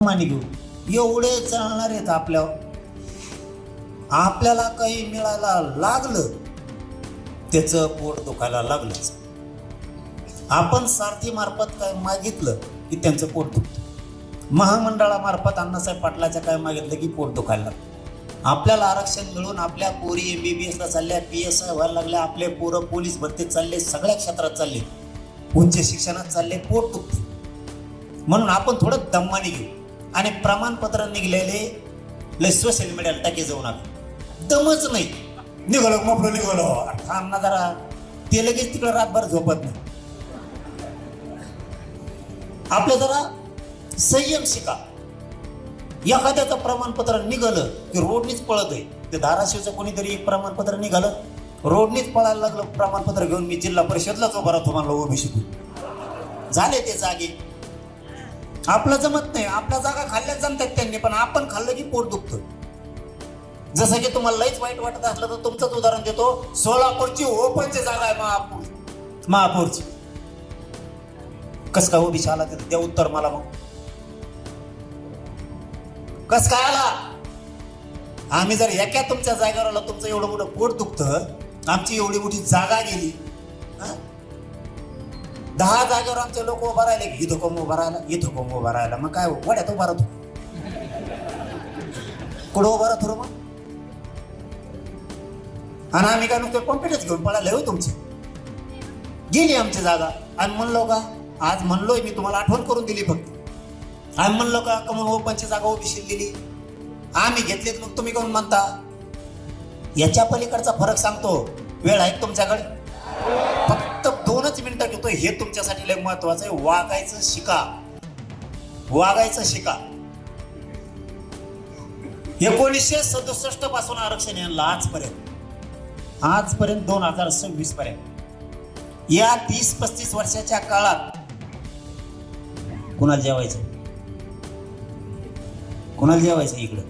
मानी घेऊ एवढे चालणार आहेत आपल्याला काही मिळायला लागलं त्याचं पोट दुखायला लागलंच. आपण सारथी मार्फत काय मागितलं की त्यांचं पोट दुखतं. महामंडळामार्फत अण्णासाहेब पाटलाच्या काय मागितलं की पोट दुखायला लागतं. आपल्याला आरक्षण मिळून आपल्या पोरी MBBS ला चालल्या, PSI व्हायला लागल्या, आपले पोरं पोलीस भरतीत चालले, सगळ्या क्षेत्रात चालले, उच्च शिक्षणात चालले, पोट दुखते. म्हणून आपण थोडं दम्माने घेऊ आणि प्रमाणपत्र निघलेले सोशल मीडियाला टाके जाऊ नका. दमच नाही, निघालो मोपळं निघालो थांब ना जरा, ते लगेच तिकडे रातभर झोपत नाही. आपलं जरा संयम शिका. एखाद्याचं प्रमाणपत्र निघालं की रोडनीच पळत आहे. ते धाराशिवचं कोणीतरी एक प्रमाणपत्र निघालं, रोडनीच पळायला लागलं प्रमाणपत्र घेऊन. मी जिल्हा परिषदलाच उभा राहतो म्हणलं OBC झाले ते जागे. आपलं जमत नाही, आपल्या जागा खाल्ल्याच जमतात त्यांनी, पण आपण खाल्लं की पोट दुखतं. जसं की तुम्हाला लईच वाईट वाटत असलं तर तुमचंच उदाहरण देतो. सोलापूरची ओपनची जागा आहे महापौरची. कस काय OBC आला तिथं? द्या उत्तर मला. मग कस काय आला? आम्ही जर एका तुमच्या जागेवर आलो, तुमचं एवढं मोठं पोट दुखतं, आमची एवढी मोठी जागा गेली, 10 जागेवर आमचे लोक उभा राहिले, इथं कोम उभा राहिला, इथं कोम उभा राहिला. मग काय वड्यात उभा राहतो, कुठं उभा राहतो मग? आणि आम्ही काय नुसतं कॉम्प्युटरच घेऊन पळाले हो तुमची. गेली आमची जागा. आणि म्हणलो का, आज म्हणलोय मी, तुम्हाला आठवण करून दिली फक्त. आम्ही म्हणलो का म्हणून ओपनची जागा OBC दिली, आम्ही घेतलीत, मग तुम्ही कोण म्हणता? याच्या पलीकडचा फरक सांगतो. वेळ आहे तुमच्याकडे? फक्त 2च मिनिटं घेतो. हे तुमच्यासाठी लय महत्वाचं आहे. वागायचं शिका, वागायचं शिका. 1967 पासून आरक्षण यांना आजपर्यंत 2026 पर्यंत, या 30-35 वर्षाच्या काळात कुणाला जेवायचं इकडं?